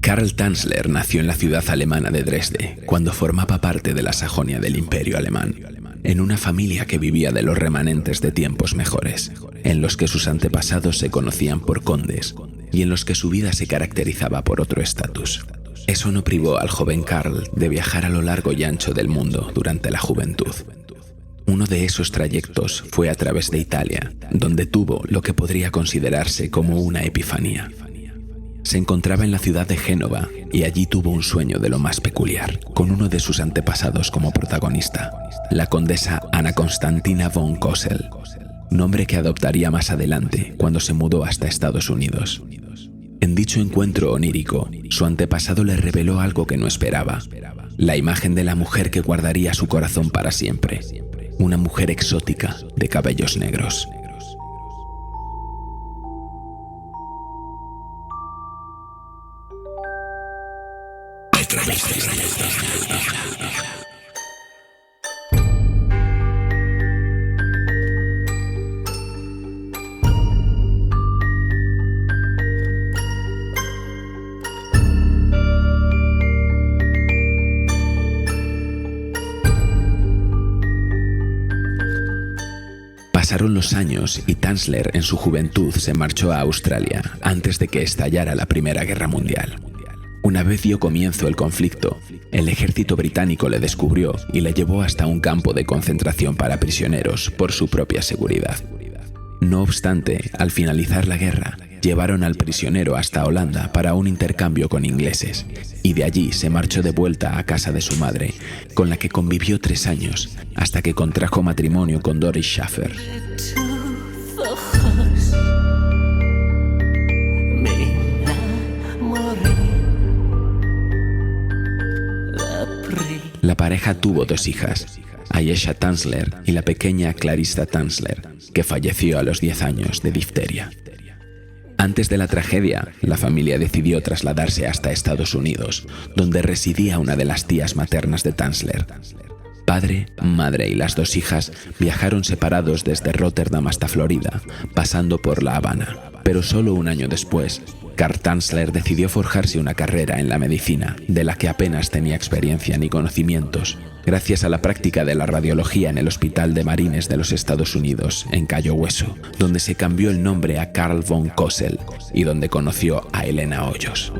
Karl Tanzler nació en la ciudad alemana de Dresde, cuando formaba parte de la Sajonia del Imperio Alemán, en una familia que vivía de los remanentes de tiempos mejores, en los que sus antepasados se conocían por condes y en los que su vida se caracterizaba por otro estatus. Eso no privó al joven Karl de viajar a lo largo y ancho del mundo durante la juventud. Uno de esos trayectos fue a través de Italia, donde tuvo lo que podría considerarse como una epifanía. Se encontraba en la ciudad de Génova y allí tuvo un sueño de lo más peculiar, con uno de sus antepasados como protagonista, la condesa Anna Constantina von Cosel, nombre que adoptaría más adelante cuando se mudó hasta Estados Unidos. En dicho encuentro onírico, su antepasado le reveló algo que no esperaba, la imagen de la mujer que guardaría su corazón para siempre, una mujer exótica de cabellos negros. Pasaron los años y Tanzler en su juventud se marchó a Australia antes de que estallara la Primera Guerra Mundial. Una vez dio comienzo el conflicto, el ejército británico le descubrió y le llevó hasta un campo de concentración para prisioneros por su propia seguridad. No obstante, al finalizar la guerra, llevaron al prisionero hasta Holanda para un intercambio con ingleses, y de allí se marchó de vuelta a casa de su madre, con la que convivió 3 años, hasta que contrajo matrimonio con Doris Schaffer. La pareja tuvo 2 hijas, Ayesha Tanzler y la pequeña Clarissa Tanzler, que falleció a los 10 años de difteria. Antes de la tragedia, la familia decidió trasladarse hasta Estados Unidos, donde residía una de las tías maternas de Tanzler. Padre, madre y las 2 hijas viajaron separados desde Rotterdam hasta Florida, pasando por La Habana. Pero solo un año después, Karl Tanzler decidió forjarse una carrera en la medicina, de la que apenas tenía experiencia ni conocimientos, gracias a la práctica de la radiología en el Hospital de Marines de los Estados Unidos, en Cayo Hueso, donde se cambió el nombre a Karl von Cosel y donde conoció a Elena Hoyos.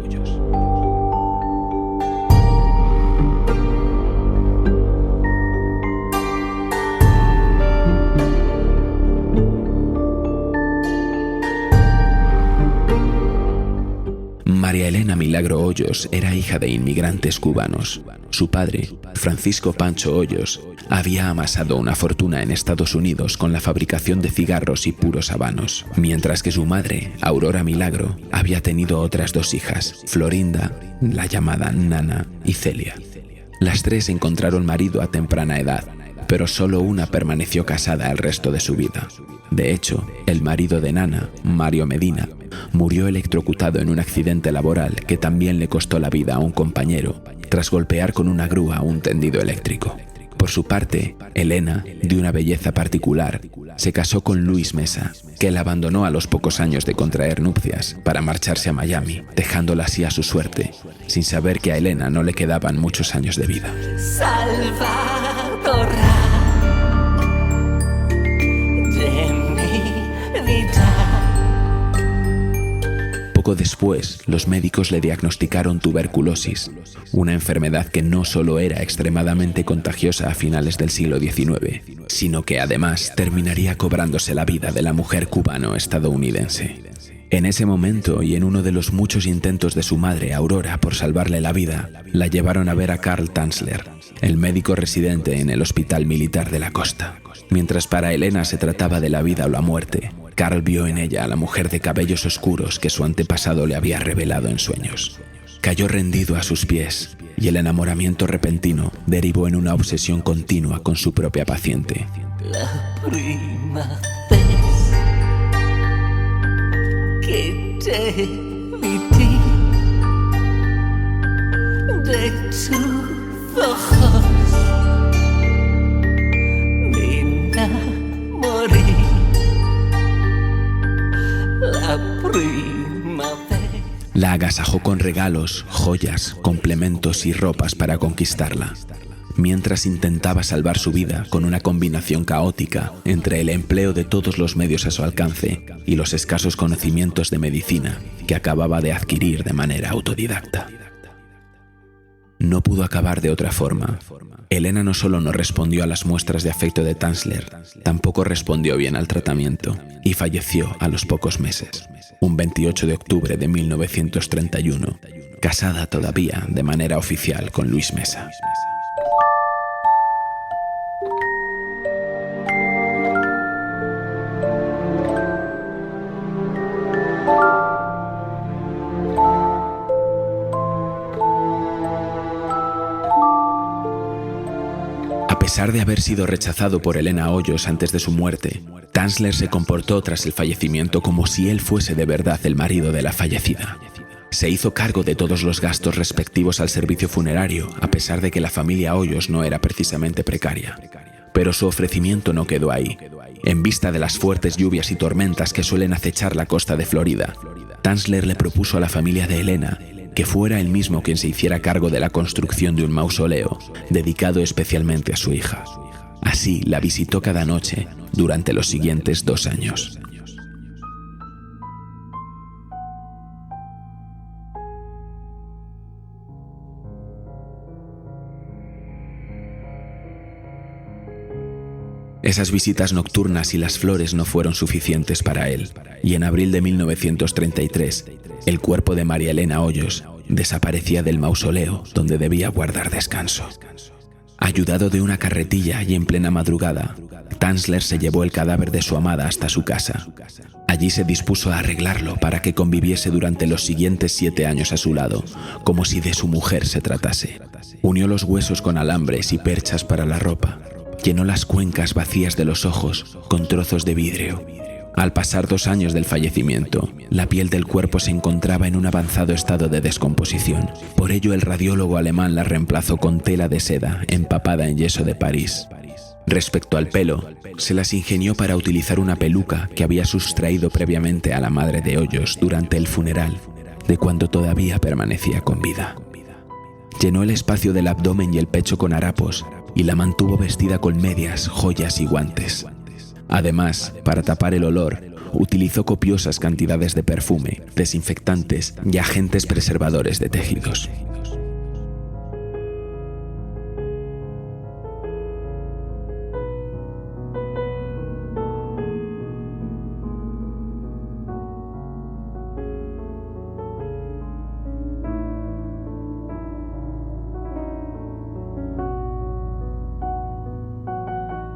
María Elena Milagro Hoyos era hija de inmigrantes cubanos. Su padre, Francisco Pancho Hoyos, había amasado una fortuna en Estados Unidos con la fabricación de cigarros y puros habanos, mientras que su madre, Aurora Milagro, había tenido otras 2 hijas, Florinda, la llamada Nana, y Celia. Las 3 encontraron marido a temprana edad, pero solo una permaneció casada el resto de su vida. De hecho, el marido de Nana, Mario Medina, murió electrocutado en un accidente laboral que también le costó la vida a un compañero tras golpear con una grúa un tendido eléctrico. Por su parte, Elena, de una belleza particular, se casó con Luis Mesa, que la abandonó a los pocos años de contraer nupcias para marcharse a Miami, dejándola así a su suerte, sin saber que a Elena no le quedaban muchos años de vida. Poco después, los médicos le diagnosticaron tuberculosis, una enfermedad que no solo era extremadamente contagiosa a finales del siglo XIX, sino que además terminaría cobrándose la vida de la mujer cubano-estadounidense. En ese momento, y en uno de los muchos intentos de su madre, Aurora, por salvarle la vida, la llevaron a ver a Karl Tanzler, el médico residente en el Hospital Militar de la Costa. Mientras para Elena se trataba de la vida o la muerte, Karl vio en ella a la mujer de cabellos oscuros que su antepasado le había revelado en sueños. Cayó rendido a sus pies y el enamoramiento repentino derivó en una obsesión continua con su propia paciente. La primera vez que te vi de tus ojos me enamoré. La primavera. La agasajó con regalos, joyas, complementos y ropas para conquistarla, mientras intentaba salvar su vida con una combinación caótica entre el empleo de todos los medios a su alcance y los escasos conocimientos de medicina que acababa de adquirir de manera autodidacta. No pudo acabar de otra forma. Elena no solo no respondió a las muestras de afecto de Tanzler, tampoco respondió bien al tratamiento y falleció a los pocos meses, un 28 de octubre de 1931, casada todavía de manera oficial con Luis Mesa. A pesar de haber sido rechazado por Elena Hoyos antes de su muerte, Tanzler se comportó tras el fallecimiento como si él fuese de verdad el marido de la fallecida. Se hizo cargo de todos los gastos respectivos al servicio funerario, a pesar de que la familia Hoyos no era precisamente precaria. Pero su ofrecimiento no quedó ahí. En vista de las fuertes lluvias y tormentas que suelen acechar la costa de Florida, Tanzler le propuso a la familia de Elena que fuera él mismo quien se hiciera cargo de la construcción de un mausoleo dedicado especialmente a su hija. Así la visitó cada noche durante los siguientes 2 años. Esas visitas nocturnas y las flores no fueron suficientes para él, y en abril de 1933, el cuerpo de María Elena Hoyos desaparecía del mausoleo donde debía guardar descanso. Ayudado de una carretilla y en plena madrugada, Tanzler se llevó el cadáver de su amada hasta su casa. Allí se dispuso a arreglarlo para que conviviese durante los siguientes 7 años a su lado, como si de su mujer se tratase. Unió los huesos con alambres y perchas para la ropa. Llenó las cuencas vacías de los ojos con trozos de vidrio. Al pasar 2 años del fallecimiento, la piel del cuerpo se encontraba en un avanzado estado de descomposición. Por ello, el radiólogo alemán la reemplazó con tela de seda empapada en yeso de París. Respecto al pelo, se las ingenió para utilizar una peluca que había sustraído previamente a la madre de Hoyos durante el funeral, de cuando todavía permanecía con vida. Llenó el espacio del abdomen y el pecho con harapos y la mantuvo vestida con medias, joyas y guantes. Además, para tapar el olor, utilizó copiosas cantidades de perfume, desinfectantes y agentes preservadores de tejidos.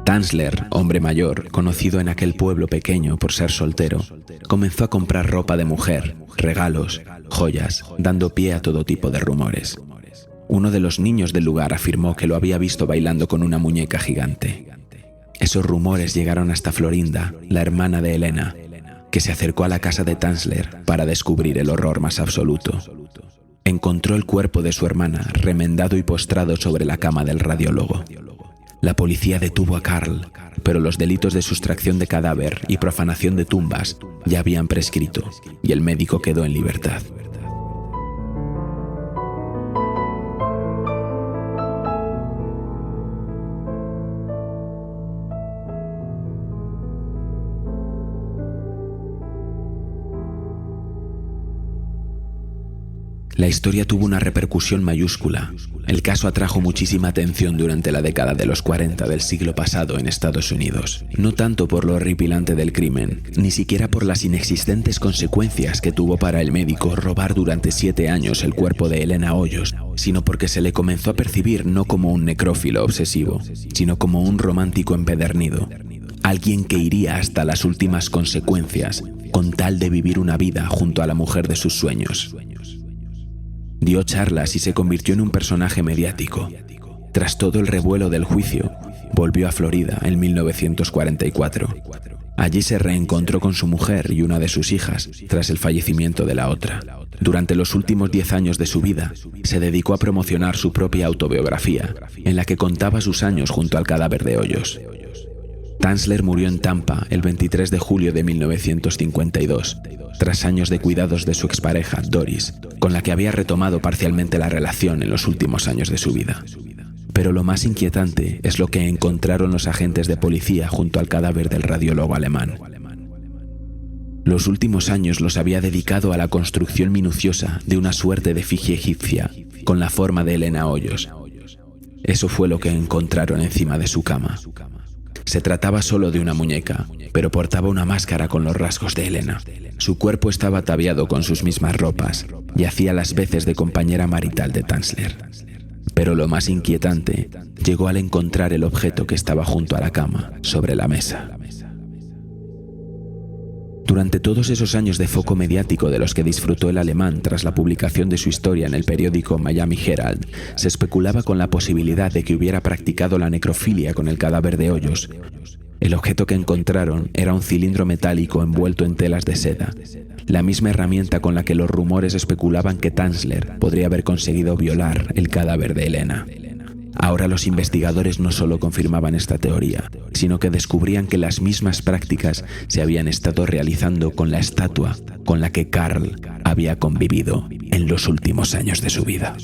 Tanzler, hombre mayor, conocido en aquel pueblo pequeño por ser soltero, comenzó a comprar ropa de mujer, regalos, joyas, dando pie a todo tipo de rumores. Uno de los niños del lugar afirmó que lo había visto bailando con una muñeca gigante. Esos rumores llegaron hasta Florinda, la hermana de Elena, que se acercó a la casa de Tanzler para descubrir el horror más absoluto. Encontró el cuerpo de su hermana remendado y postrado sobre la cama del radiólogo. La policía detuvo a Carl, pero los delitos de sustracción de cadáver y profanación de tumbas ya habían prescrito y el médico quedó en libertad. La historia tuvo una repercusión mayúscula. El caso atrajo muchísima atención durante la década de los 40 del siglo pasado en Estados Unidos. No tanto por lo horripilante del crimen, ni siquiera por las inexistentes consecuencias que tuvo para el médico robar durante 7 años el cuerpo de Elena Hoyos, sino porque se le comenzó a percibir no como un necrófilo obsesivo, sino como un romántico empedernido. Alguien que iría hasta las últimas consecuencias con tal de vivir una vida junto a la mujer de sus sueños. Dio charlas y se convirtió en un personaje mediático. Tras todo el revuelo del juicio, volvió a Florida en 1944. Allí se reencontró con su mujer y una de sus hijas tras el fallecimiento de la otra. Durante los últimos 10 años de su vida, se dedicó a promocionar su propia autobiografía, en la que contaba sus años junto al cadáver de Hoyos. Tanzler murió en Tampa el 23 de julio de 1952, tras años de cuidados de su expareja, Doris, con la que había retomado parcialmente la relación en los últimos años de su vida. Pero lo más inquietante es lo que encontraron los agentes de policía junto al cadáver del radiólogo alemán. Los últimos años los había dedicado a la construcción minuciosa de una suerte de efigie egipcia con la forma de Elena Hoyos. Eso fue lo que encontraron encima de su cama. Se trataba solo de una muñeca, pero portaba una máscara con los rasgos de Elena. Su cuerpo estaba ataviado con sus mismas ropas y hacía las veces de compañera marital de Tanzler. Pero lo más inquietante llegó al encontrar el objeto que estaba junto a la cama, sobre la mesa. Durante todos esos años de foco mediático de los que disfrutó el alemán tras la publicación de su historia en el periódico Miami Herald, se especulaba con la posibilidad de que hubiera practicado la necrofilia con el cadáver de Hoyos. El objeto que encontraron era un cilindro metálico envuelto en telas de seda, la misma herramienta con la que los rumores especulaban que Tanzler podría haber conseguido violar el cadáver de Elena. Ahora los investigadores no solo confirmaban esta teoría, sino que descubrían que las mismas prácticas se habían estado realizando con la estatua con la que Carl había convivido en los últimos años de su vida.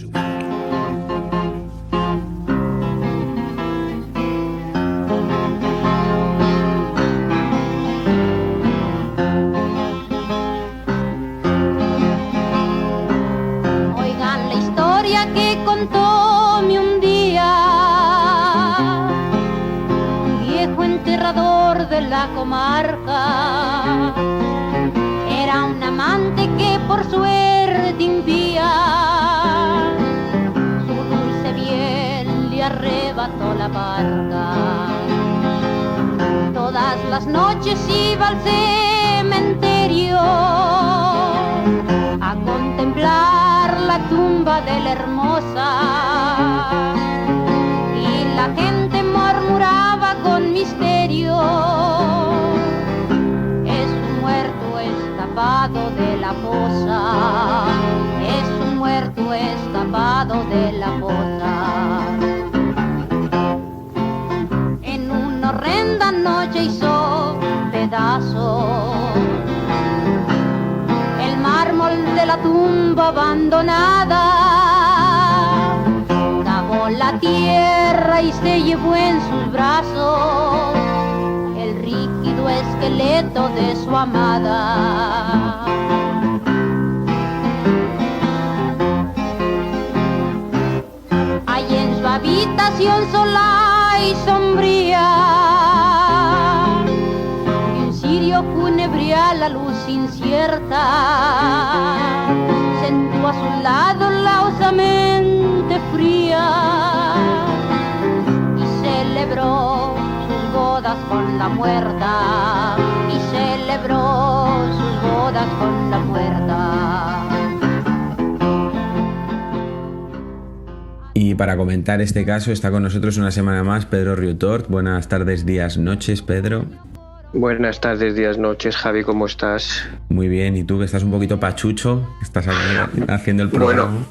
Oigan la historia que contóme un día un viejo enterrador de la comarca. Era un amante que por suerte impía su dulce bien le arrebató la barca. Todas las noches iba al cementerio a contemplar la tumba de la hermosa, y la gente murmuraba con misterio: es un muerto escapado de la fosa, es un muerto escapado de la fosa. En una horrenda noche hizo pedazos el mármol de la tumba abandonada, cavó la tierra y se llevó en sus brazos el rígido esqueleto de su amada. Allí en su habitación sola y sombría, y un cirio fúnebre a la luz incierta, sentó a su lado lausamente fría y celebró sus bodas con la muerta, y celebró sus bodas con la muerta. Y para comentar este caso está con nosotros una semana más Pedro Riutort. Buenas tardes, días, noches, Pedro. Buenas tardes, días, noches, Javi, ¿cómo estás? Muy bien, ¿y tú que estás un poquito pachucho? ¿Estás aquí haciendo el programa? Bueno,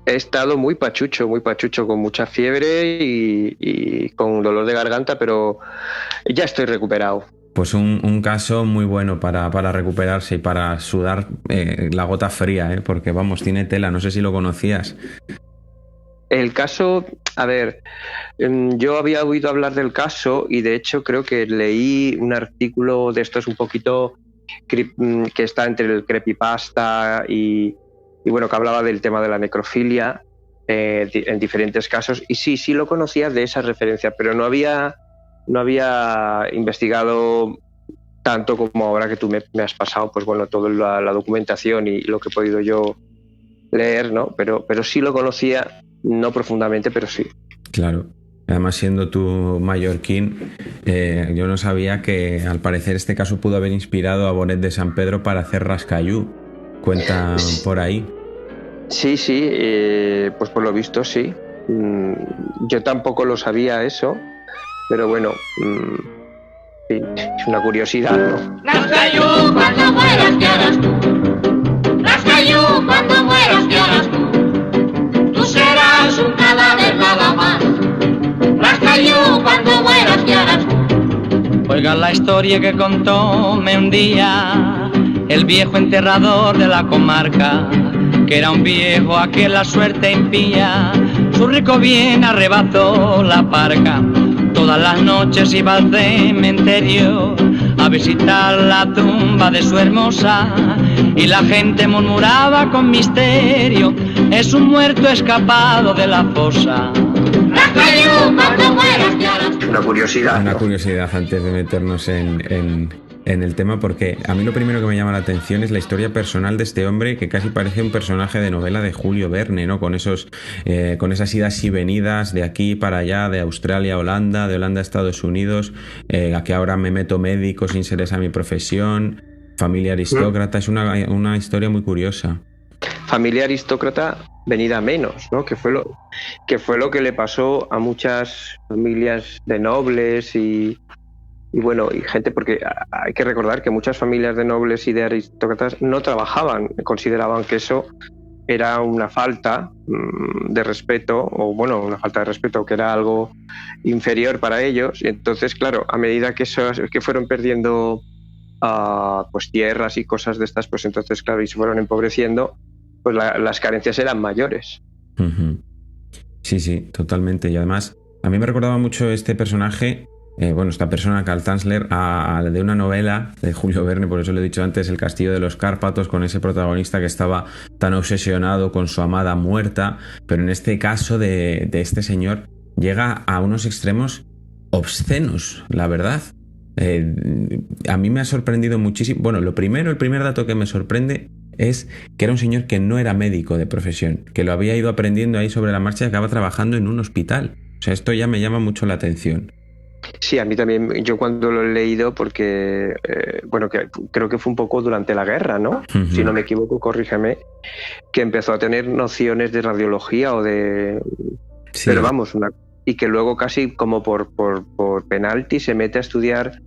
he estado muy pachucho, con mucha fiebre y con dolor de garganta, pero ya estoy recuperado. Pues un caso muy bueno para recuperarse y para sudar la gota fría, porque vamos, tiene tela, no sé si lo conocías. El caso, a ver, yo había oído hablar del caso y de hecho creo que leí un artículo de estos un poquito que está entre el creepypasta y bueno, que hablaba del tema de la necrofilia en diferentes casos, y sí lo conocía de esa referencia, pero no había investigado tanto como ahora que tú me has pasado, pues bueno, toda la documentación y lo que he podido yo leer, ¿no? Pero sí lo conocía. No profundamente, pero sí. Claro. Además, siendo tú mallorquín, yo no sabía que al parecer este caso pudo haber inspirado a Bonet de San Pedro para hacer Rascayú. Cuenta por ahí. Sí, pues por lo visto sí. Yo tampoco lo sabía eso, pero bueno, sí, es una curiosidad, ¿no? Rascayú, cuando mueras, ¿qué harás tú? Rascayú, cuando mueras, ¿qué harás tú? Serás un cadáver nada más. Rascayú, cuando mueras, ¿qué harás tú? Oiga la historia que contóme un día el viejo enterrador de la comarca, que era un viejo a que la suerte impía, su rico bien arrebató la parca. Todas las noches iba al cementerio a visitar la tumba de su hermosa, y la gente murmuraba con misterio: es un muerto escapado de la fosa. Una curiosidad antes de meternos en el tema, porque a mí lo primero que me llama la atención es la historia personal de este hombre, que casi parece un personaje de novela de Julio Verne, ¿no? Con esas idas y venidas de aquí para allá, de Australia a Holanda, de Holanda a Estados Unidos, a que ahora me meto médico sin ser esa mi profesión, familia aristócrata. Es una historia muy curiosa. Familia aristócrata venida menos, ¿no? Que fue lo que le pasó a muchas familias de nobles y bueno, y gente, porque hay que recordar que muchas familias de nobles y de aristócratas no trabajaban, consideraban que eso era una falta de respeto, o bueno, una falta de respeto, que era algo inferior para ellos. Y entonces, claro, a medida que fueron perdiendo pues tierras y cosas de estas, pues entonces, claro, y se fueron empobreciendo, pues las carencias eran mayores. Uh-huh. Sí, totalmente. Y además, a mí me recordaba mucho este personaje, esta persona, Karl Tanzler, de una novela de Julio Verne, por eso lo he dicho antes, El castillo de los Cárpatos, con ese protagonista que estaba tan obsesionado con su amada muerta, pero en este caso de este señor llega a unos extremos obscenos, la verdad. A mí me ha sorprendido muchísimo. Bueno, el primer dato que me sorprende es que era un señor que no era médico de profesión, que lo había ido aprendiendo ahí sobre la marcha y acaba trabajando en un hospital. O sea, esto ya me llama mucho la atención. Sí, a mí también. Yo cuando lo he leído, porque que creo que fue un poco durante la guerra, ¿no? Uh-huh. Si no me equivoco, corrígeme, que empezó a tener nociones de radiología o de... Sí. Pero vamos, y que luego casi como por penalti se mete a estudiar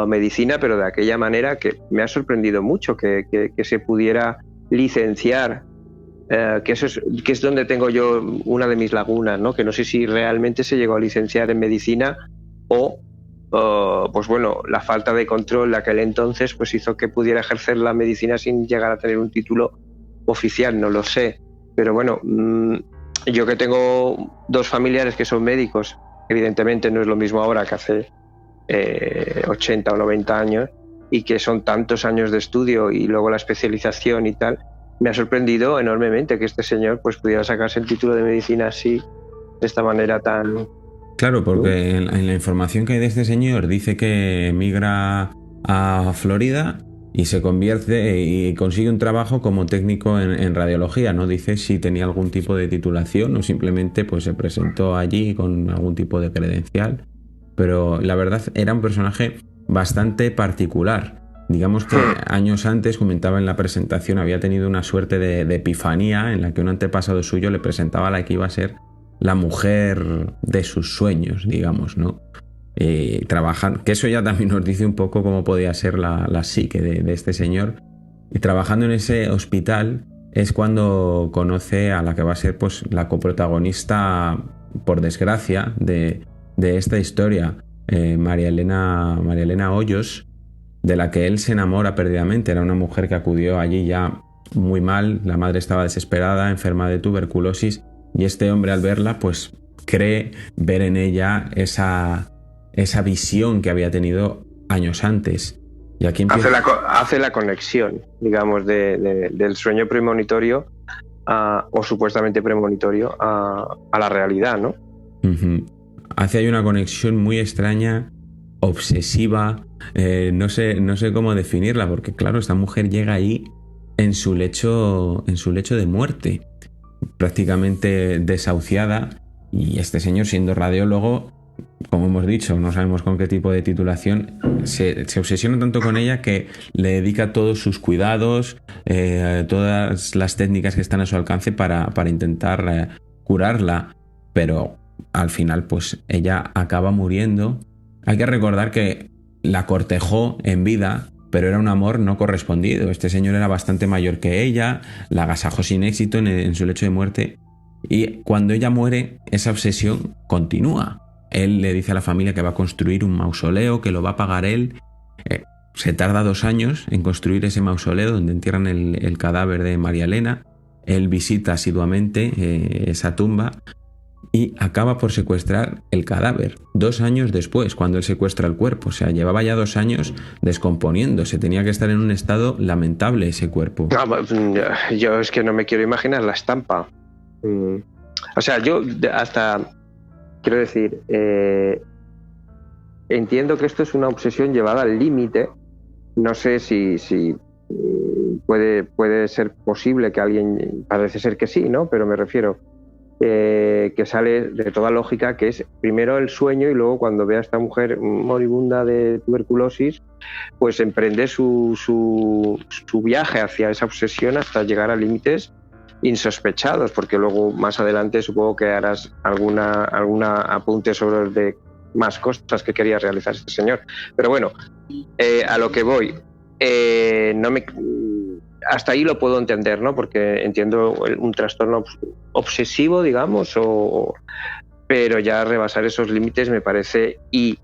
medicina, pero de aquella manera que me ha sorprendido mucho que se pudiera licenciar, que es donde tengo yo una de mis lagunas, ¿no? Que no sé si realmente se llegó a licenciar en medicina o pues bueno, la falta de control de aquel entonces pues hizo que pudiera ejercer la medicina sin llegar a tener un título oficial, no lo sé, pero bueno, yo que tengo dos familiares que son médicos, evidentemente no es lo mismo ahora que hace 80 o 90 años, y que son tantos años de estudio y luego la especialización y tal, me ha sorprendido enormemente que este señor pues pudiera sacarse el título de medicina así, de esta manera tan... Claro, porque en la información que hay de este señor dice que emigra a Florida y se convierte y consigue un trabajo como técnico en radiología. No dice si tenía algún tipo de titulación o simplemente pues se presentó allí con algún tipo de credencial. Pero la verdad era un personaje bastante particular. Digamos que años antes, comentaba en la presentación, había tenido una suerte de epifanía en la que un antepasado suyo le presentaba a la que iba a ser la mujer de sus sueños, digamos, ¿no? Trabajando, que eso ya también nos dice un poco cómo podía ser la psique de este señor. Y trabajando en ese hospital es cuando conoce a la que va a ser pues la coprotagonista, por desgracia, de esta historia, María Elena Hoyos, de la que él se enamora perdidamente. Era una mujer que acudió allí ya muy mal, la madre estaba desesperada, enferma de tuberculosis, y este hombre, al verla, pues cree ver en ella esa visión que había tenido años antes. Y aquí empieza... hace la conexión, digamos, del sueño premonitorio o supuestamente premonitorio a la realidad, ¿no? Uh-huh. Hace ahí una conexión muy extraña, obsesiva, no sé cómo definirla, porque claro, esta mujer llega ahí en su lecho de muerte, prácticamente desahuciada, y este señor, siendo radiólogo, como hemos dicho, no sabemos con qué tipo de titulación, se obsesiona tanto con ella que le dedica todos sus cuidados, todas las técnicas que están a su alcance para intentar curarla, pero al final pues ella acaba muriendo. Hay que recordar que la cortejó en vida, pero era un amor no correspondido. Este señor era bastante mayor que ella, la agasajó sin éxito en su lecho de muerte, y cuando ella muere, esa obsesión continúa. él le dice a la familia que va a construir un mausoleo, que lo va a pagar él. Se tarda 2 años en construir ese mausoleo donde entierran el cadáver de María Elena. Él visita asiduamente esa tumba y acaba por secuestrar el cadáver 2 años después, cuando él secuestra el cuerpo. O sea, llevaba ya 2 años descomponiéndose. Tenía que estar en un estado lamentable ese cuerpo. Yo es que no me quiero imaginar la estampa. O sea, yo hasta... Quiero decir, entiendo que esto es una obsesión llevada al límite. No sé si puede ser posible que alguien... Parece ser que sí, ¿no? Pero me refiero... que sale de toda lógica, que es primero el sueño y luego cuando ve a esta mujer moribunda de tuberculosis, pues emprende su viaje hacia esa obsesión hasta llegar a límites insospechados, porque luego más adelante supongo que harás alguna apunte sobre de más cosas que quería realizar este señor. Pero bueno, a lo que voy, hasta ahí lo puedo entender, ¿no? Porque entiendo un trastorno obsesivo, digamos, pero ya rebasar esos límites me parece, y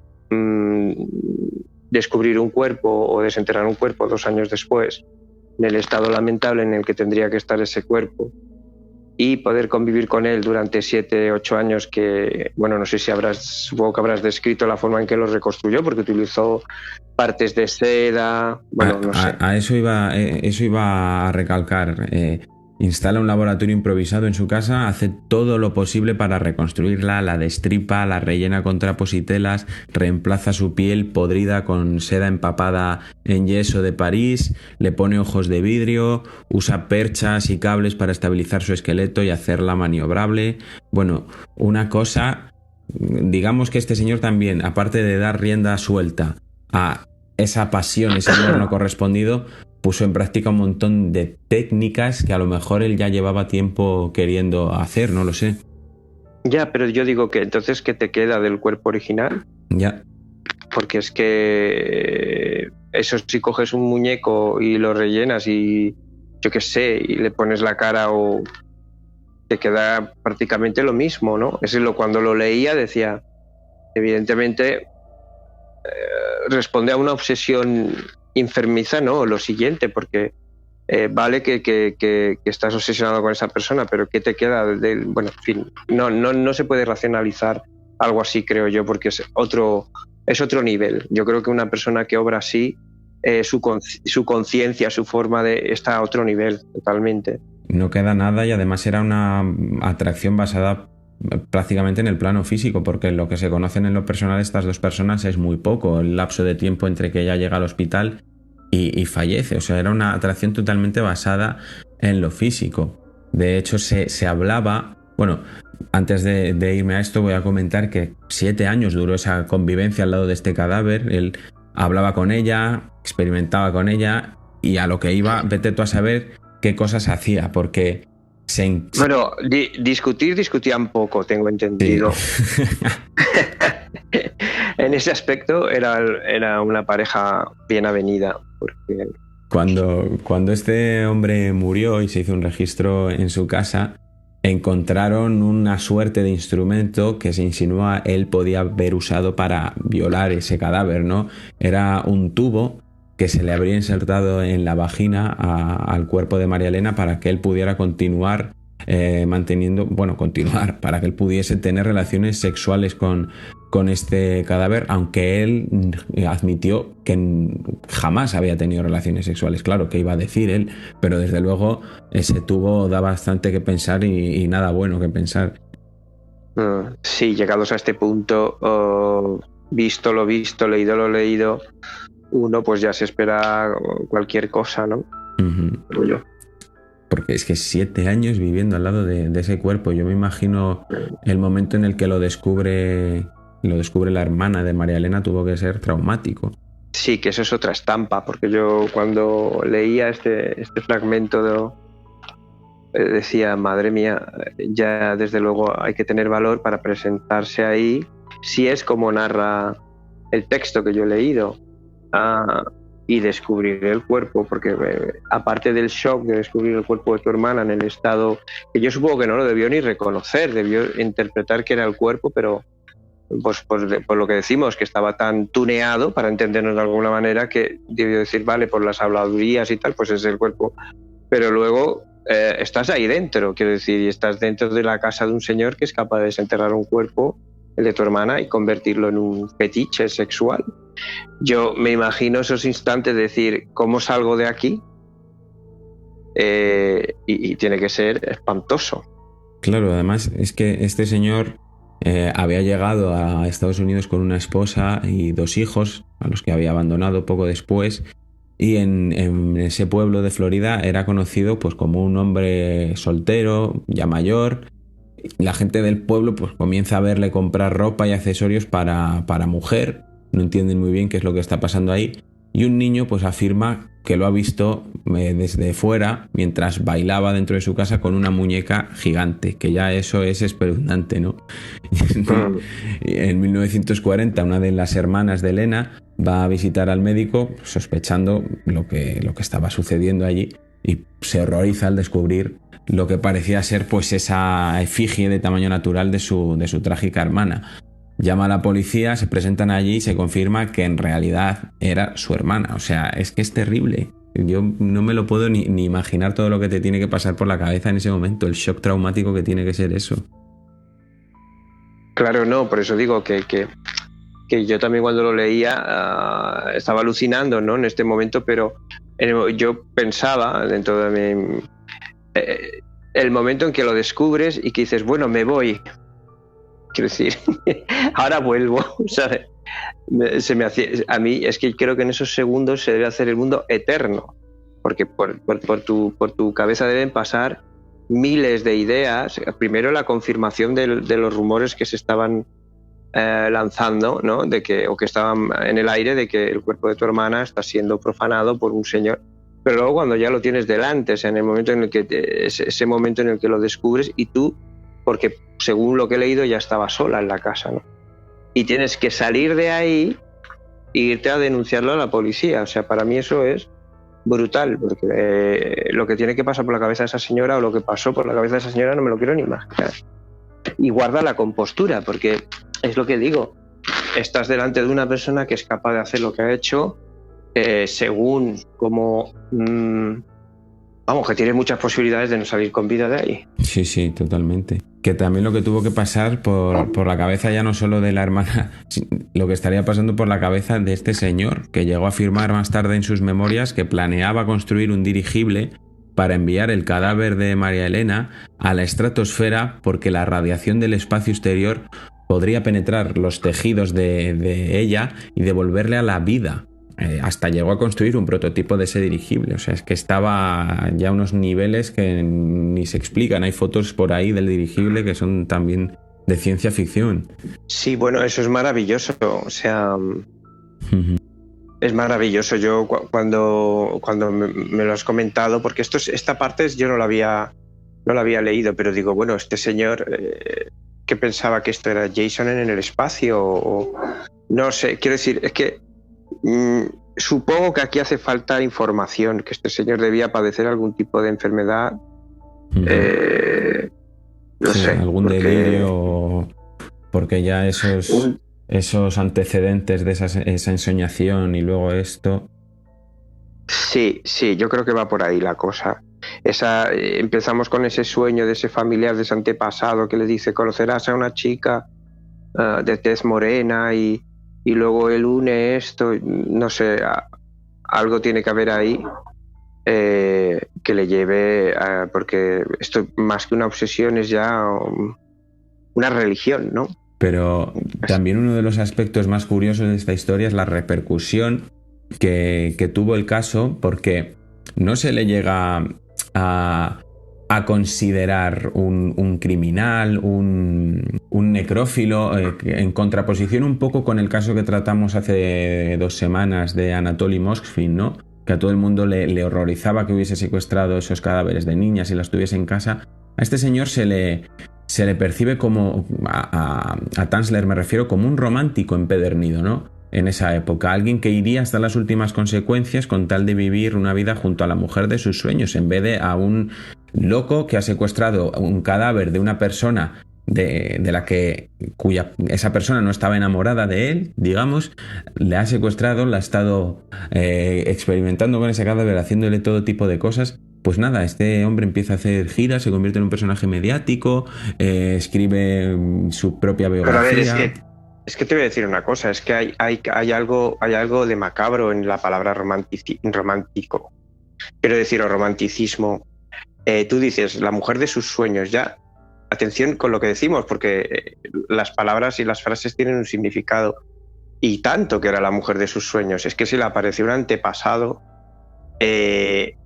descubrir un cuerpo o desenterrar un cuerpo 2 años después, en el estado lamentable en el que tendría que estar ese cuerpo, y poder convivir con él durante 7, 8 años, que, bueno, no sé si supongo que habrás descrito la forma en que lo reconstruyó, porque utilizó partes de seda, bueno, no sé. Eso iba a recalcar. Instala un laboratorio improvisado en su casa, hace todo lo posible para reconstruirla, la destripa, la rellena con trapos y telas, reemplaza su piel podrida con seda empapada en yeso de París, le pone ojos de vidrio, usa perchas y cables para estabilizar su esqueleto y hacerla maniobrable. Bueno, una cosa, digamos que este señor también, aparte de dar rienda suelta a esa pasión, ese amor no correspondido, puso en práctica un montón de técnicas que a lo mejor él ya llevaba tiempo queriendo hacer, no lo sé. Ya, pero yo digo que entonces, ¿qué te queda del cuerpo original? Ya. Porque es que eso, si coges un muñeco y lo rellenas y yo qué sé, y le pones la cara, o te queda prácticamente lo mismo, ¿no? Cuando lo leía decía, evidentemente responde a una obsesión enfermiza, ¿no? Lo siguiente, porque vale que estás obsesionado con esa persona, pero ¿qué te queda? Bueno, en fin, no se puede racionalizar algo así, creo yo, porque es otro nivel. Yo creo que una persona que obra así, su conciencia, su forma está a otro nivel totalmente. No queda nada, y además era una atracción basada prácticamente en el plano físico, porque lo que se conocen en lo personal de estas 2 personas es muy poco, el lapso de tiempo entre que ella llega al hospital y fallece. O sea, era una atracción totalmente basada en lo físico. De hecho, se hablaba, bueno, antes de irme a esto voy a comentar que 7 años duró esa convivencia al lado de este cadáver. Él hablaba con ella, experimentaba con ella, y a lo que iba, vete tú a saber qué cosas hacía, porque bueno, discutían poco, tengo entendido. Sí. En ese aspecto era una pareja bien avenida. Porque... Cuando este hombre murió y se hizo un registro en su casa, encontraron una suerte de instrumento que se insinúa él podía haber usado para violar ese cadáver, ¿no? Era un tubo que se le habría insertado en la vagina al cuerpo de María Elena para que él pudiera continuar para que él pudiese tener relaciones sexuales con este cadáver, aunque él admitió que jamás había tenido relaciones sexuales. Claro, ¿qué iba a decir él? Pero desde luego ese tubo da bastante que pensar y nada bueno que pensar. Sí, llegados a este punto, visto lo visto, leído lo leído, uno pues ya se espera cualquier cosa, ¿no? Uh-huh. Yo. Porque es que 7 años viviendo al lado de ese cuerpo. Yo me imagino el momento en el que lo descubre la hermana de María Elena, tuvo que ser traumático. Sí, que eso es otra estampa, porque yo cuando leía este fragmento decía, madre mía, ya desde luego hay que tener valor para presentarse ahí, si es como narra el texto que yo he leído, y descubrir el cuerpo, porque aparte del shock de descubrir el cuerpo de tu hermana en el estado, que yo supongo que no lo debió ni reconocer, debió interpretar que era el cuerpo, pero pues por lo que decimos, que estaba tan tuneado, para entendernos de alguna manera, que debió decir, vale, por las habladurías y tal, pues es el cuerpo. Pero luego estás ahí dentro, quiero decir, y estás dentro de la casa de un señor que es capaz de desenterrar un cuerpo, el de tu hermana, y convertirlo en un fetiche sexual. Yo me imagino esos instantes de decir, ¿cómo salgo de aquí? Y tiene que ser espantoso. Claro, además es que este señor había llegado a Estados Unidos con una esposa y 2 hijos, a los que había abandonado poco después, y en ese pueblo de Florida era conocido pues como un hombre soltero, ya mayor. La gente del pueblo pues comienza a verle comprar ropa y accesorios para mujer, no entienden muy bien qué es lo que está pasando ahí, y un niño pues afirma que lo ha visto desde fuera mientras bailaba dentro de su casa con una muñeca gigante, que ya eso es espeluznante, ¿no? En 1940 una de las hermanas de Elena va a visitar al médico sospechando lo que estaba sucediendo allí, y se horroriza al descubrir lo que parecía ser pues esa efigie de tamaño natural de su trágica hermana. Llama a la policía, se presentan allí y se confirma que en realidad era su hermana. O sea, es que es terrible. Yo no me lo puedo ni imaginar todo lo que te tiene que pasar por la cabeza en ese momento, el shock traumático que tiene que ser eso. Claro, no, por eso digo que yo también cuando lo leía estaba alucinando, ¿no? En este momento, pero yo pensaba dentro de mí, el momento en que lo descubres y que dices, bueno, me voy. Quiero decir, ahora vuelvo, ¿sabes? Se me hacía, a mí es que creo que en esos segundos se debe hacer el mundo eterno, porque por tu cabeza deben pasar miles de ideas. Primero la confirmación de los rumores que se estaban lanzando, ¿no? O que estaban en el aire, de que el cuerpo de tu hermana está siendo profanado por un señor. Pero luego cuando ya lo tienes delante, o sea, en el momento en el que ese momento en el que lo descubres, y tú, porque según lo que he leído ya estaba sola en la casa, ¿no? Y tienes que salir de ahí e irte a denunciarlo a la policía. O sea, para mí eso es brutal, porque lo que tiene que pasar por la cabeza de esa señora, o lo que pasó por la cabeza de esa señora, no me lo quiero ni imaginar. Y guarda la compostura, porque es lo que digo, estás delante de una persona que es capaz de hacer lo que ha hecho, según como... vamos, que tiene muchas posibilidades de no salir con vida de ahí. Sí, totalmente. Que también lo que tuvo que pasar por la cabeza ya no solo de la hermana, lo que estaría pasando por la cabeza de este señor, que llegó a afirmar más tarde en sus memorias que planeaba construir un dirigible para enviar el cadáver de María Elena a la estratosfera, porque la radiación del espacio exterior podría penetrar los tejidos de ella y devolverle a la vida. Hasta llegó a construir un prototipo de ese dirigible. O sea, es que estaba ya a unos niveles que ni se explican. Hay fotos por ahí del dirigible que son también de ciencia ficción. Sí, bueno, eso es maravilloso. O sea, es maravilloso. Yo cuando me lo has comentado, porque esta parte yo no la había leído, pero digo, bueno, este señor que pensaba que esto era Jason en el espacio, o no sé, quiero decir, es que supongo que aquí hace falta información, que este señor debía padecer algún tipo de enfermedad, no sé, algún delirio, porque ya esos antecedentes de esa ensoñación y luego esto. Sí, yo creo que va por ahí la cosa. Empezamos con ese sueño de ese familiar, de ese antepasado que le dice, conocerás a una chica de tez morena, y luego él une esto, no sé, algo tiene que haber ahí que le lleve porque esto más que una obsesión es ya una religión, ¿no? Pero también uno de los aspectos más curiosos de esta historia es la repercusión que tuvo el caso, porque no se le llega a considerar un criminal, un necrófilo, en contraposición un poco con el caso que tratamos hace 2 semanas de Anatoly Moskvin, ¿no? Que a todo el mundo le horrorizaba que hubiese secuestrado esos cadáveres de niñas y las tuviese en casa. A este señor se le percibe como, a Tanzler me refiero, como un romántico empedernido, ¿no? En esa época, alguien que iría hasta las últimas consecuencias con tal de vivir una vida junto a la mujer de sus sueños, en vez de a un loco que ha secuestrado un cadáver de una persona la que esa persona no estaba enamorada de él, digamos, le ha secuestrado, la ha estado experimentando con ese cadáver, haciéndole todo tipo de cosas. Pues nada, este hombre empieza a hacer giras, se convierte en un personaje mediático, escribe su propia biografía. Pero a ver, es que te voy a decir una cosa, es que hay algo de macabro en la palabra romántico. Quiero decir, o romanticismo. Tú dices, la mujer de sus sueños, ya. Atención con lo que decimos, porque las palabras y las frases tienen un significado. Y tanto que era la mujer de sus sueños. Es que se le apareció un antepasado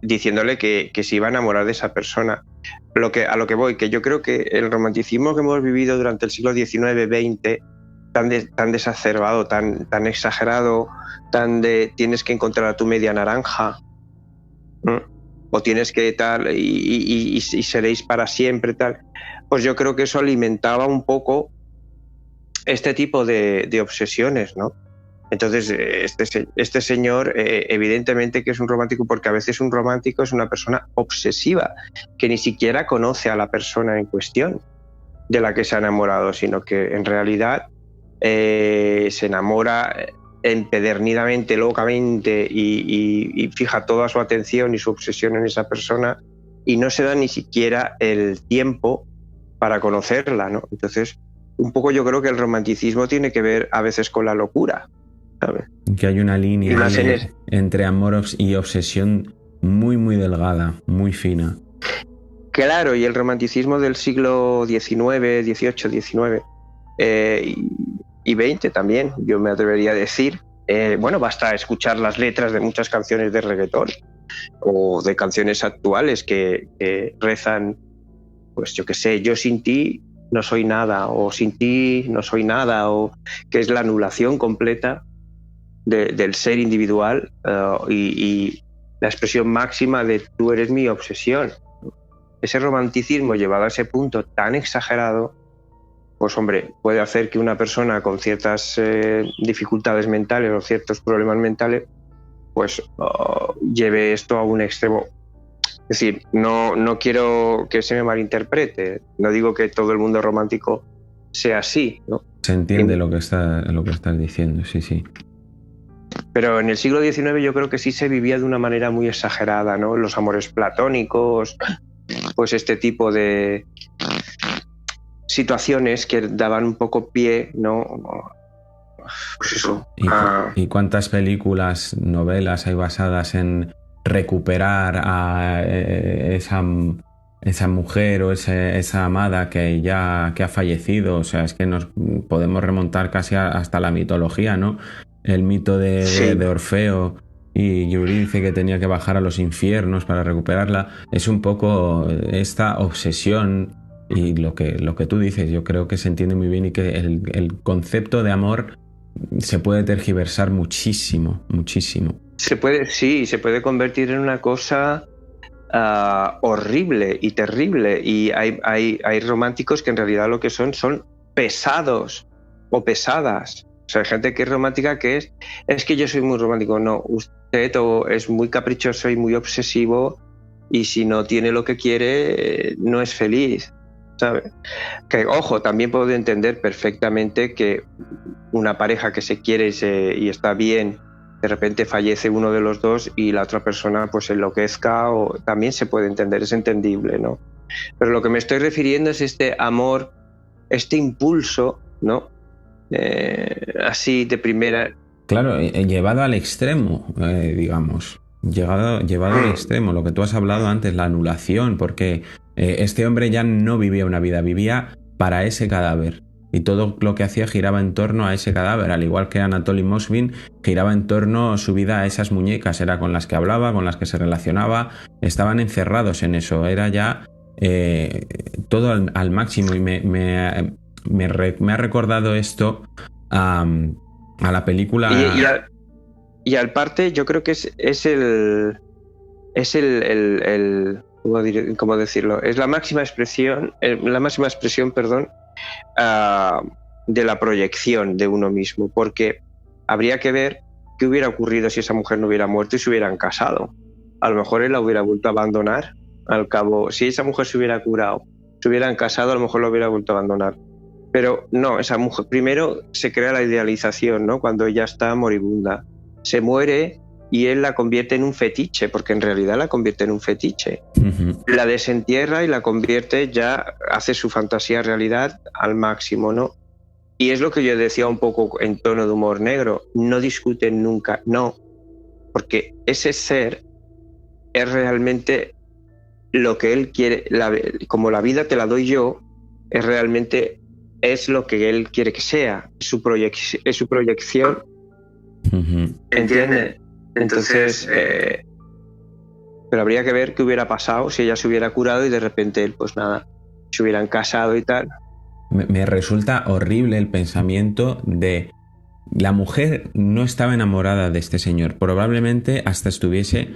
diciéndole que se iba a enamorar de esa persona. A lo que voy, que yo creo que el romanticismo que hemos vivido durante el siglo XIX-XX, tan desacerbado, tan exagerado, tan de tienes que encontrar a tu media naranja, o tienes que tal, y seréis para siempre, tal, pues yo creo que eso alimentaba un poco este tipo de obsesiones, ¿no? Entonces, este señor, evidentemente que es un romántico, porque a veces un romántico es una persona obsesiva, que ni siquiera conoce a la persona en cuestión de la que se ha enamorado, sino que en realidad se enamora empedernidamente, locamente, y fija toda su atención y su obsesión en esa persona, y no se da ni siquiera el tiempo para conocerla, ¿no? Entonces, un poco yo creo que el romanticismo tiene que ver a veces con la locura, ¿sabes? Que hay una línea entre amor y obsesión muy, muy delgada, muy fina. Claro, y el romanticismo del siglo XIX, XVIII, XIX y XX también, yo me atrevería a decir, bueno, basta escuchar las letras de muchas canciones de reggaetón o de canciones actuales que rezan, pues yo qué sé, yo sin ti no soy nada, o sin ti no soy nada, o que es la anulación completa del ser individual y la expresión máxima de tú eres mi obsesión. Ese romanticismo llevado a ese punto tan exagerado, pues hombre, puede hacer que una persona con ciertas dificultades mentales o ciertos problemas mentales, pues lleve esto a un extremo. Es decir, no quiero que se me malinterprete, no digo que todo el mundo romántico sea así, ¿no? Se entiende lo que estás diciendo, sí, sí. Pero en el siglo XIX yo creo que sí se vivía de una manera muy exagerada, ¿no? Los amores platónicos, pues este tipo de situaciones que daban un poco pie, ¿no? Pues eso. ¿Y cuántas películas, novelas hay basadas en recuperar a esa mujer o esa amada que ha fallecido? O sea, es que nos podemos remontar casi hasta la mitología, ¿no? El mito de Orfeo, y Eurídice, que tenía que bajar a los infiernos para recuperarla. Es un poco esta obsesión, y lo que tú dices, yo creo que se entiende muy bien, y que el concepto de amor se puede tergiversar muchísimo, muchísimo. Se puede convertir en una cosa horrible y terrible, y hay románticos que en realidad lo que son pesados o pesadas. O sea, hay gente que es romántica que es que yo soy muy romántico. No, usted es muy caprichoso y muy obsesivo, y si no tiene lo que quiere, no es feliz, ¿sabe? Que, ojo, también puedo entender perfectamente que una pareja que se quiere y está bien, de repente fallece uno de los dos y la otra persona pues enloquezca, o también se puede entender, es entendible, ¿no? Pero lo que me estoy refiriendo es este amor, este impulso, ¿no? Así de primera. Claro, llevado al extremo, digamos. Llevado al extremo, lo que tú has hablado antes, la anulación, porque este hombre ya no vivía una vida, vivía para ese cadáver. Y todo lo que hacía giraba en torno a ese cadáver, al igual que Anatoly Moshfin giraba en torno a su vida a esas muñecas, era con las que hablaba, con las que se relacionaba, estaban encerrados en eso, era ya todo al máximo. Y me ha recordado esto a la película. Y al parte, yo creo que es el ¿cómo decirlo? Es la máxima expresión, perdón, de la proyección de uno mismo, porque habría que ver qué hubiera ocurrido si esa mujer no hubiera muerto y se hubieran casado. A lo mejor él la hubiera vuelto a abandonar al cabo. Si esa mujer se hubiera curado, se hubieran casado, a lo mejor lo hubiera vuelto a abandonar. Pero no, esa mujer, primero se crea la idealización, ¿no? Cuando ella está moribunda. Se muere y él la convierte en un fetiche, porque en realidad la convierte en un fetiche. La desentierra y la convierte, ya hace su fantasía realidad al máximo, ¿no? Y es lo que yo decía un poco en tono de humor negro, no discuten nunca, no, porque ese ser es realmente lo que él quiere, como la vida te la doy yo, es lo que él quiere que sea, es su proyección, ¿entiendes? Entonces, pero habría que ver qué hubiera pasado si ella se hubiera curado y de repente él, pues nada, se hubieran casado y tal. Me resulta horrible el pensamiento de la mujer no estaba enamorada de este señor, probablemente hasta estuviese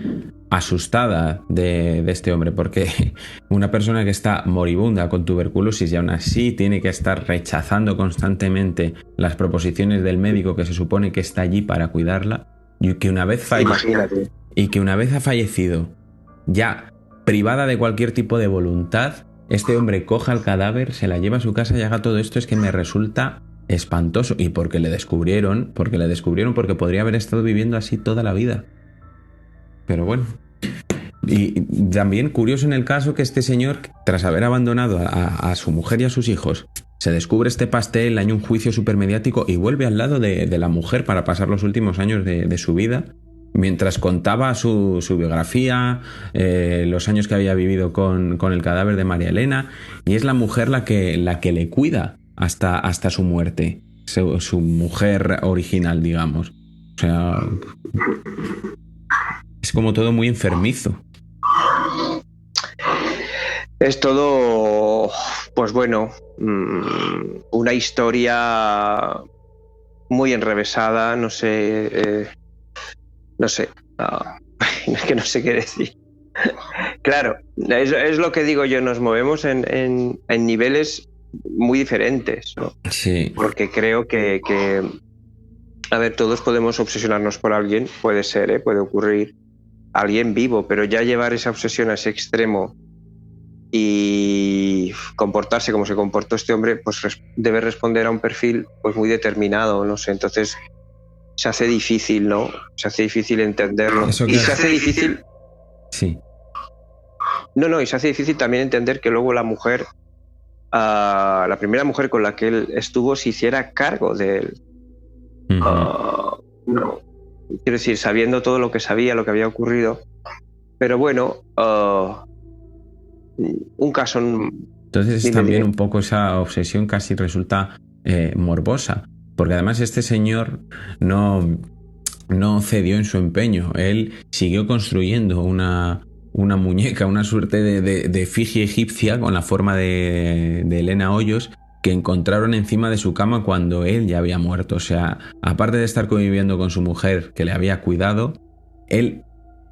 asustada de este hombre, porque una persona que está moribunda con tuberculosis y aún así tiene que estar rechazando constantemente las proposiciones del médico que se supone que está allí para cuidarla, y que una vez ha fallecido, ya privada de cualquier tipo de voluntad, este hombre coja el cadáver, se la lleva a su casa y haga todo esto, es que me resulta espantoso. Y porque le descubrieron, porque podría haber estado viviendo así toda la vida. Pero bueno. Y también curioso en el caso que este señor, tras haber abandonado a su mujer y a sus hijos, se descubre este pastel, hay un juicio supermediático y vuelve al lado de la mujer para pasar los últimos años de su vida. Mientras contaba su biografía, los años que había vivido con el cadáver de María Elena, y es la mujer la que le cuida hasta su muerte, su mujer original, digamos. O sea, es como todo muy enfermizo. Es todo, pues bueno, una historia muy enrevesada, no sé... es que no sé qué decir. Claro, es lo que digo yo, nos movemos en niveles muy diferentes, ¿no? Sí. Porque creo que, a ver, todos podemos obsesionarnos por alguien, puede ser, puede ocurrir, alguien vivo, pero ya llevar esa obsesión a ese extremo y comportarse como se comportó este hombre, pues debe responder a un perfil pues muy determinado, no sé, entonces... se hace difícil, ¿no? Se hace difícil entenderlo. Y se hace difícil... Sí. No, y se hace difícil también entender que luego la mujer, la primera mujer con la que él estuvo, se hiciera cargo de él. No. Quiero decir, sabiendo todo lo que sabía, lo que había ocurrido. Pero bueno, un caso... Entonces también un poco esa obsesión casi resulta morbosa. Porque además este señor no cedió en su empeño. Él siguió construyendo una muñeca, una suerte de efigie egipcia con la forma de Elena Hoyos, que encontraron encima de su cama cuando él ya había muerto. O sea, aparte de estar conviviendo con su mujer que le había cuidado, él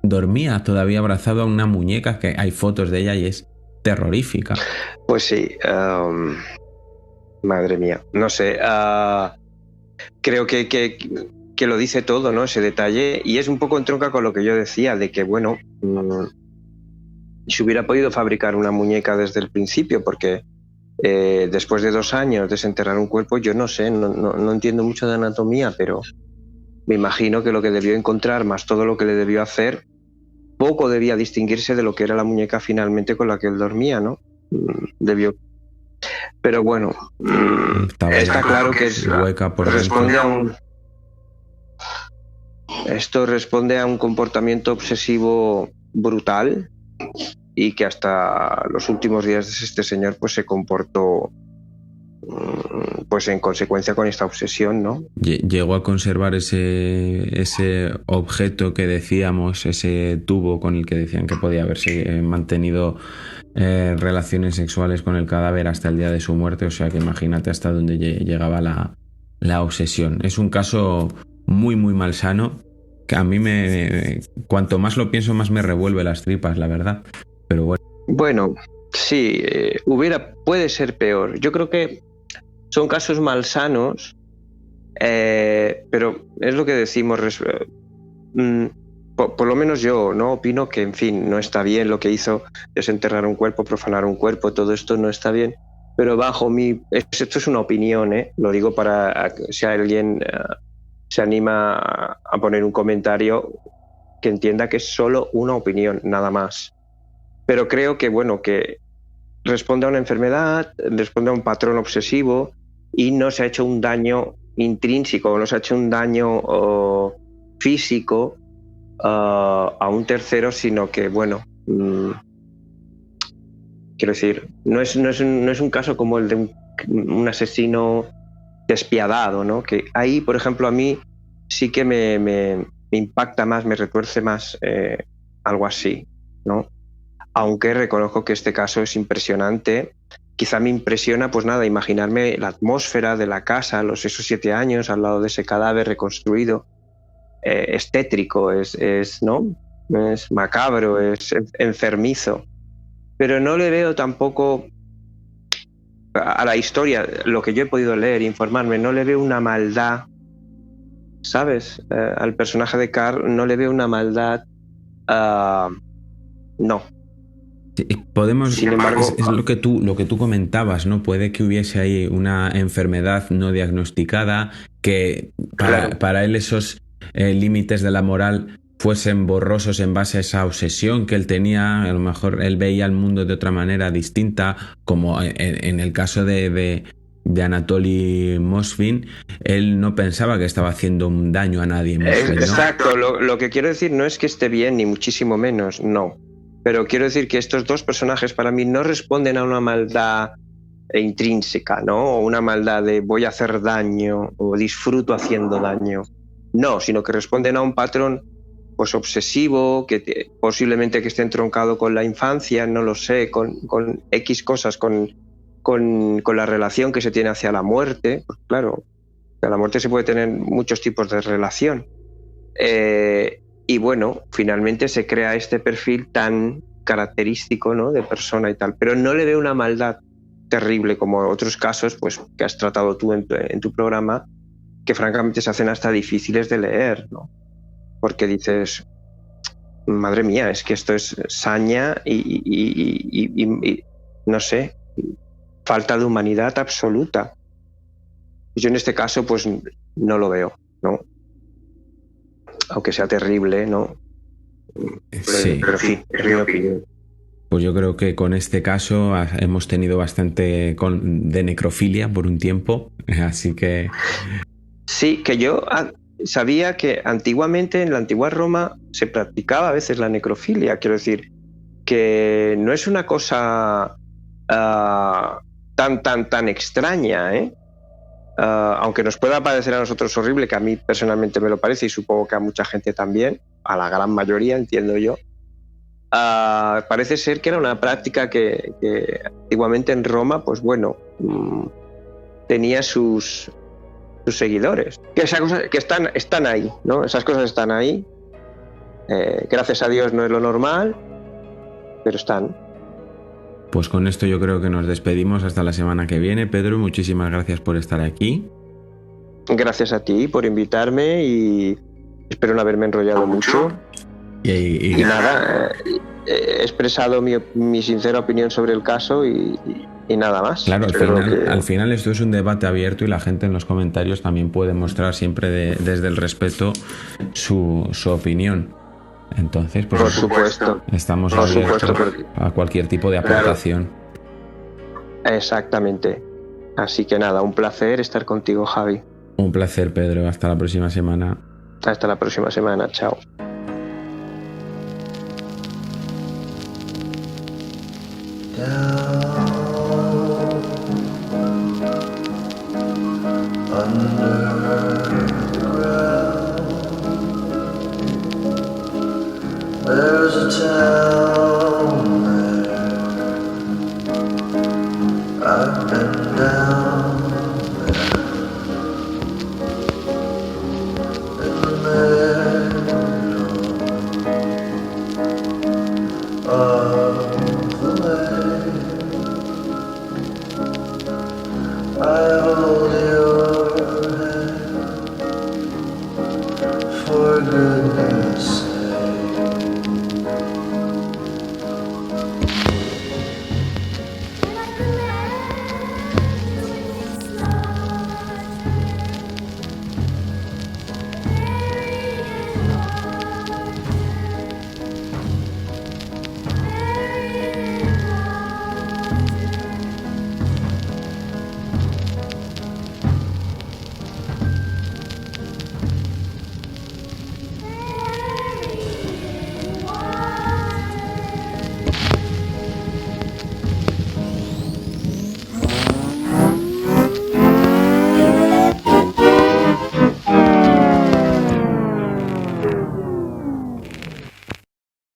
dormía todavía abrazado a una muñeca, que hay fotos de ella y es terrorífica. Pues sí, madre mía, no sé... creo que lo dice todo, ¿no? Ese detalle, y es un poco entronca con lo que yo decía, de que, bueno, se hubiera podido fabricar una muñeca desde el principio, porque después de 2 años desenterrar un cuerpo, yo no sé, no entiendo mucho de anatomía, pero me imagino que lo que debió encontrar, más todo lo que le debió hacer, poco debía distinguirse de lo que era la muñeca finalmente con la que él dormía, ¿no? Debió... Pero bueno, está claro que esto responde a un comportamiento obsesivo brutal, y que hasta los últimos días de este señor pues se comportó pues en consecuencia con esta obsesión, ¿no? Llegó a conservar ese objeto que decíamos, ese tubo con el que decían que podía haberse mantenido relaciones sexuales con el cadáver hasta el día de su muerte. O sea que imagínate hasta dónde llegaba la obsesión. Es un caso muy muy malsano, que a mí cuanto más lo pienso más me revuelve las tripas, la verdad. Pero bueno, sí, puede ser peor. Yo creo que son casos malsanos, pero es lo que decimos, por lo menos yo no opino que, en fin, no está bien lo que hizo, desenterrar un cuerpo, profanar un cuerpo, todo esto no está bien, pero esto es una opinión, lo digo para si alguien se anima a poner un comentario, que entienda que es solo una opinión, nada más. Pero creo que, bueno, que responde a una enfermedad, responde a un patrón obsesivo y no se ha hecho un daño intrínseco, no se ha hecho un daño físico a un tercero, sino que, bueno, quiero decir, no es un caso como el de un asesino despiadado, ¿no? Que ahí, por ejemplo, a mí sí que me impacta más, me retuerce más algo así, ¿no? Aunque reconozco que este caso es impresionante. Quizá me impresiona, pues nada, imaginarme la atmósfera de la casa, esos 7 años al lado de ese cadáver reconstruido. Es tétrico, ¿no? Es macabro, es enfermizo. Pero no le veo tampoco a la historia, lo que yo he podido leer, informarme, no le veo una maldad, ¿sabes? Al personaje de Carl no le veo una maldad, no. Podemos, sin embargo, es lo que tú comentabas, ¿no? Puede que hubiese ahí una enfermedad no diagnosticada, que para él esos límites de la moral fuesen borrosos en base a esa obsesión que él tenía. A lo mejor él veía el mundo de otra manera distinta, como en el caso de Anatoly Moshfin. Él no pensaba que estaba haciendo un daño a nadie. Moshfin, ¿no? Exacto, lo que quiero decir no es que esté bien, ni muchísimo menos, no. Pero quiero decir que estos dos personajes para mí no responden a una maldad intrínseca, ¿no? O una maldad de voy a hacer daño o disfruto haciendo daño. No, sino que responden a un patrón, pues, obsesivo, que posiblemente que esté entroncado con la infancia, no lo sé, con X cosas, con la relación que se tiene hacia la muerte. Pues claro, a la muerte se puede tener muchos tipos de relación. Y bueno, finalmente se crea este perfil tan característico, ¿no?, de persona y tal. Pero no le veo una maldad terrible como otros casos, pues, que has tratado tú en tu programa, que francamente se hacen hasta difíciles de leer, ¿no? Porque dices, madre mía, es que esto es saña y no sé, falta de humanidad absoluta. Yo en este caso, pues, no lo veo, ¿no? Aunque sea terrible, ¿no? Sí. Pero sí, es mi opinión. Pues yo creo que con este caso hemos tenido bastante de necrofilia por un tiempo, así que... Sí, que yo sabía que antiguamente en la antigua Roma se practicaba a veces la necrofilia. Quiero decir que no es una cosa tan extraña, ¿eh? Aunque nos pueda parecer a nosotros horrible, que a mí personalmente me lo parece y supongo que a mucha gente también, a la gran mayoría, entiendo yo, parece ser que era una práctica que antiguamente en Roma, pues bueno, tenía sus seguidores, que están ahí, ¿no? Esas cosas están ahí. Gracias a Dios no es lo normal, pero están. Pues con esto yo creo que nos despedimos hasta la semana que viene. Pedro, muchísimas gracias por estar aquí. Gracias a ti por invitarme y espero no haberme enrollado mucho. Y nada, he expresado mi sincera opinión sobre el caso y nada más. Claro, al final esto es un debate abierto y la gente en los comentarios también puede mostrar siempre desde el respeto su opinión. Entonces, pues, por supuesto, estamos abiertos a cualquier tipo de aportación. Claro. Exactamente. Así que nada, un placer estar contigo, Javi. Un placer, Pedro. Hasta la próxima semana. Hasta la próxima semana. Chao. There's a town there I've